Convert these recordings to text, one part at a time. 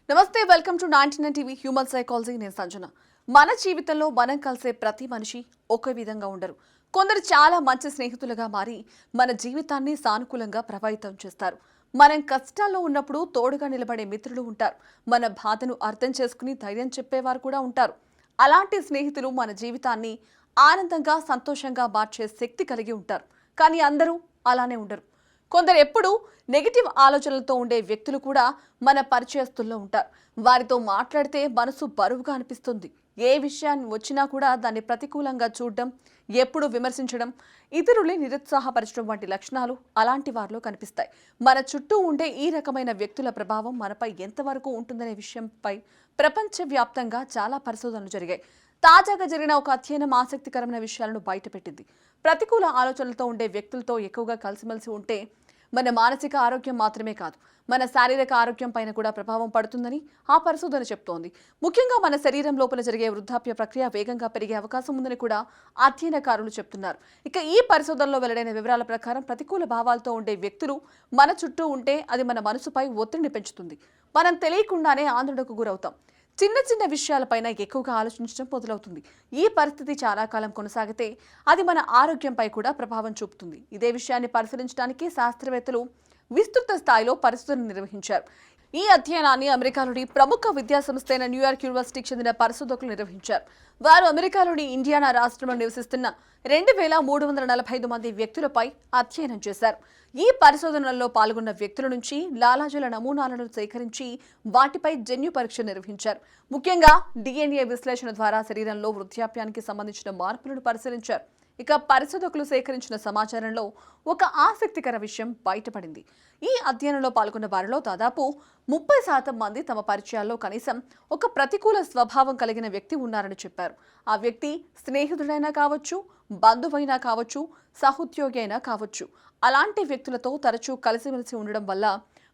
నమస్తే, welcome to 99 TV human psychology. నేను సంజన. మన జీవితంలో మనం కలిసే ప్రతి మనిషి ఒకే విధంగా ఉండరు. కొందరు చాలా మంచి స్నేహితులుగా మారి మన జీవితాన్ని సానుకూలంగా ప్రభావితం చేస్తారు. మనం కష్టాల్లో ఉన్నప్పుడు తోడుగా నిలబడే మిత్రులు ఉంటారు. మన బాధను అర్థం చేసుకుని ధైర్యం చెప్పేవారు కూడా ఉంటారు. అలాంటి స్నేహితులు మన జీవితాన్ని ఆనందంగా, సంతోషంగా మార్చే శక్తి కలిగి ఉంటారు. కానీ అందరూ అలానే ఉండరు. కొందరు ఎప్పుడూ నెగిటివ్ ఆలోచనలతో ఉండే వ్యక్తులు కూడా మన పరిచయస్తుల్లో ఉంటారు. వారితో మాట్లాడితే మనసు బరువుగా అనిపిస్తుంది. ఏ విషయాన్ని వచ్చినా కూడా దాన్ని ప్రతికూలంగా చూడడం, ఎప్పుడు విమర్శించడం, ఇతరుల్ని నిరుత్సాహపరచడం వంటి లక్షణాలు అలాంటి వారిలో కనిపిస్తాయి. మన చుట్టూ ఉండే ఈ రకమైన వ్యక్తుల ప్రభావం మనపై ఎంతవరకు ఉంటుందనే విషయంపై ప్రపంచవ్యాప్తంగా చాలా పరిశోధనలు జరిగాయి. తాజాగా జరిగిన ఒక అధ్యయనం ఆసక్తికరమైన విషయాలను బయటపెట్టింది. ప్రతికూల ఆలోచనలతో ఉండే వ్యక్తులతో ఎక్కువగా కలిసిమెలిసి ఉంటే మన మానసిక ఆరోగ్యం మాత్రమే కాదు, మన శారీరక ఆరోగ్యం పైన కూడా ప్రభావం పడుతుందని ఆ పరిశోధన చెప్తోంది. ముఖ్యంగా మన శరీరం లోపల జరిగే వృద్ధాప్య ప్రక్రియ వేగంగా పెరిగే అవకాశం ఉందని కూడా అధ్యయనకారులు చెప్తున్నారు. ఇక ఈ పరిశోధనలో వెల్లడైన వివరాల ప్రకారం ప్రతికూల భావాలతో ఉండే వ్యక్తులు మన చుట్టూ ఉంటే అది మన మనసుపై ఒత్తిడిని పెంచుతుంది. మనం తెలియకుండానే ఆందోళనకు గురవుతాం. చిన్న చిన్న విషయాలపైన ఎక్కువగా ఆలోచించడం మొదలవుతుంది. ఈ పరిస్థితి చాలా కాలం కొనసాగితే అది మన ఆరోగ్యంపై కూడా ప్రభావం చూపుతుంది. ఇదే విషయాన్ని పరిశీలించడానికి శాస్త్రవేత్తలు విస్తృత స్థాయిలో పరిశోధనలు నిర్వహించారు. ఈ అధ్యయనాన్ని అమెరికాలోని ప్రముఖ విద్యా సంస్థ అయిన న్యూయార్క్ యూనివర్సిటీకి చెందిన పరిశోధకులు నిర్వహించారు. వారు అమెరికాలోని ఇండియానా రాష్ట్రంలో నివసిస్తున్న 2345 మంది వ్యక్తులపై అధ్యయనం చేశారు. ఈ పరిశోధనల్లో పాల్గొన్న వ్యక్తుల నుంచి లాలాజల నమూనాలను సేకరించి వాటిపై జన్యు పరీక్ష నిర్వహించారు. ముఖ్యంగా DNA విశ్లేషణ ద్వారా శరీరంలో వృద్ధాప్యానికి సంబంధించిన మార్పులను పరిశీలించారు. ఇక పరిశోధకులు సేకరించిన సమాచారంలో ఒక ఆసక్తికర విషయం బయటపడింది. ఈ అధ్యయనంలో పాల్గొన్న వారిలో దాదాపు 30% మంది తమ పరిచయాల్లో కనీసం ఒక ప్రతికూల స్వభావం కలిగిన వ్యక్తి ఉన్నారని చెప్పారు. ఆ వ్యక్తి స్నేహితుడైనా కావచ్చు, బంధువైనా కావచ్చు, సహోద్యోగి అయినా కావచ్చు. అలాంటి వ్యక్తులతో తరచూ కలిసిమెలిసి ఉండడం వల్ల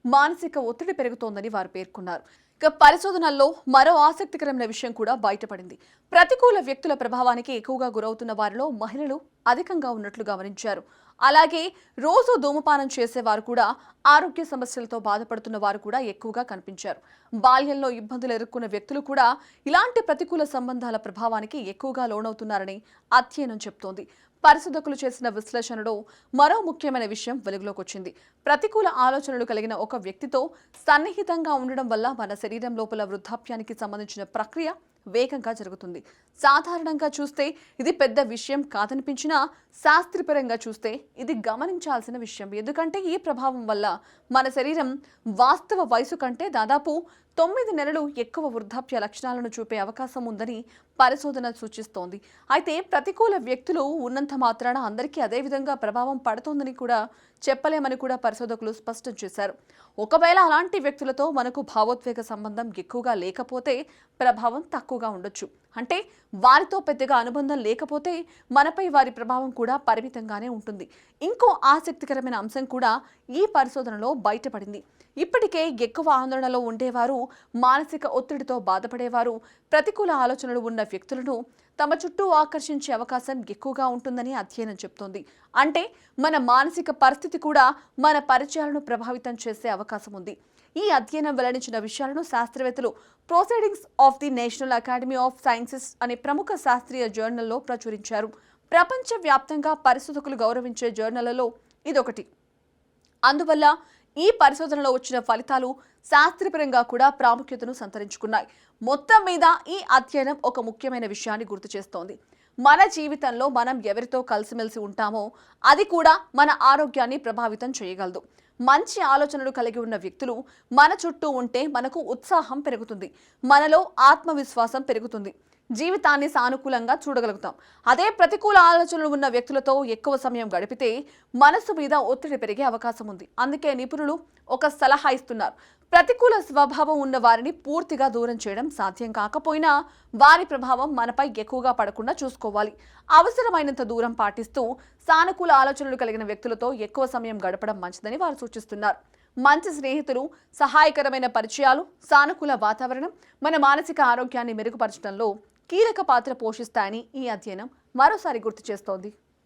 మానసిక ఒత్తిడి పెరుగుతోందని వారు పేర్కొన్నారు. ఇక పరిశోధనల్లో మరో ఆసక్తికరమైన విషయం కూడా బయటపడింది. ప్రతికూల వ్యక్తుల ప్రభావానికి ఎక్కువగా గురవుతున్న వారిలో మహిళలు అధికంగా ఉన్నట్లు గమనించారు. అలాగే రోజు ధూమపానం చేసేవారు కూడా, ఆరోగ్య సమస్యలతో బాధపడుతున్న వారు కూడా ఎక్కువగా కనిపించారు. బాల్యంలో ఇబ్బందులు ఎదుర్కొన్న వ్యక్తులు కూడా ఇలాంటి ప్రతికూల సంబంధాల ప్రభావానికి ఎక్కువగా లోనవుతున్నారని అధ్యయనం చెప్తోంది. పరిశోధకులు చేసిన విశ్లేషణలో మరో ముఖ్యమైన విషయం వెలుగులోకి వచ్చింది. ప్రతికూల ఆలోచనలు కలిగిన ఒక వ్యక్తితో సన్నిహితంగా ఉండడం వల్ల మన శరీరం లోపల వృద్ధాప్యానికి సంబంధించిన ప్రక్రియ వేగంగా జరుగుతుంది. సాధారణంగా చూస్తే ఇది పెద్ద విషయం కాదనిపించినా శాస్త్రపరంగా చూస్తే ఇది గమనించాల్సిన విషయం. ఎందుకంటే ఈ ప్రభావం వల్ల మన శరీరం వాస్తవ వయసు కంటే దాదాపు 9 నెలలు ఎక్కువ వృద్ధాప్య లక్షణాలను చూపే అవకాశం ఉందని పరిశోధన సూచిస్తోంది. అయితే ప్రతికూల వ్యక్తులు ఉన్నంత మాత్రాన అందరికీ అదే విధంగా ప్రభావం పడుతోందని కూడా చెప్పలేమని కూడా పరిశోధకులు స్పష్టం చేశారు. ఒకవేళ అలాంటి వ్యక్తులతో మనకు భావోద్వేగ సంబంధం ఎక్కువగా లేకపోతే ప్రభావం తక్కువగా ఉండొచ్చు. అంటే వారితో పెద్దగా అనుబంధం లేకపోతే మనపై వారి ప్రభావం కూడా పరిమితంగానే ఉంటుంది. ఇంకో ఆసక్తికరమైన అంశం కూడా ఈ పరిశోధనలో బయటపడింది. ఇప్పటికే ఎక్కువ ఆందోళనలో ఉండేవారు, మానసిక ఒత్తిడితో బాధపడేవారు, ప్రతికూల ఆలోచనలు ఉన్న వ్యక్తులను తమ చుట్టూ ఆకర్షించే అవకాశం ఎక్కువగా ఉంటుందని అధ్యయనం చెప్తోంది. అంటే మన మానసిక పరిస్థితి కూడా మన పరిచయాలను ప్రభావితం చేసే అవకాశం ఉంది. ఈ అధ్యయనం వెల్లడించిన విషయాలను శాస్త్రవేత్తలు proceedings of the national academy of sciences అనే ప్రముఖ శాస్త్రీయ జర్నల్లో ప్రచురించారు. ప్రపంచవ్యాప్తంగా పరిశోధకులు గౌరవించే జర్నళ్లలో ఇదొకటి. అందువల్ల ఈ పరిశోధనలో వచ్చిన ఫలితాలు శాస్త్రపరంగా కూడా ప్రాముఖ్యతను సంతరించుకున్నాయి. మొత్తం మీద ఈ అధ్యయనం ఒక ముఖ్యమైన విషయాన్ని గుర్తు చేస్తోంది. మన జీవితంలో మనం ఎవరితో కలిసిమెలిసి ఉంటామో అది కూడా మన ఆరోగ్యాన్ని ప్రభావితం చేయగలదు. మంచి ఆలోచనలు కలిగి ఉన్న వ్యక్తులు మన చుట్టూ ఉంటే మనకు ఉత్సాహం పెరుగుతుంది, మనలో ఆత్మవిశ్వాసం పెరుగుతుంది, జీవితాన్ని సానుకూలంగా చూడగలుగుతాం. అదే ప్రతికూల ఆలోచనలు ఉన్న వ్యక్తులతో ఎక్కువ సమయం గడిపితే మనసు మీద ఒత్తిడి పెరిగే అవకాశం ఉంది. అందుకే నిపుణులు ఒక సలహా ఇస్తున్నారు. ప్రతికూల స్వభావం ఉన్న వారిని పూర్తిగా దూరం చేయడం సాధ్యం కాకపోయినా వారి ప్రభావం మనపై ఎక్కువగా పడకుండా చూసుకోవాలి. అవసరమైనంత దూరం పాటిస్తూ సానుకూల ఆలోచనలు కలిగిన వ్యక్తులతో ఎక్కువ సమయం గడపడం మంచిదని వారు సూచిస్తున్నారు. మంచి స్నేహితులు, సహాయకరమైన పరిచయాలు, సానుకూల వాతావరణం మన మానసిక ఆరోగ్యాన్ని మెరుగుపరచడంలో కీలక పాత్ర పోషిస్తాయని ఈ అధ్యయనం మరోసారి గుర్తు చేస్తోంది.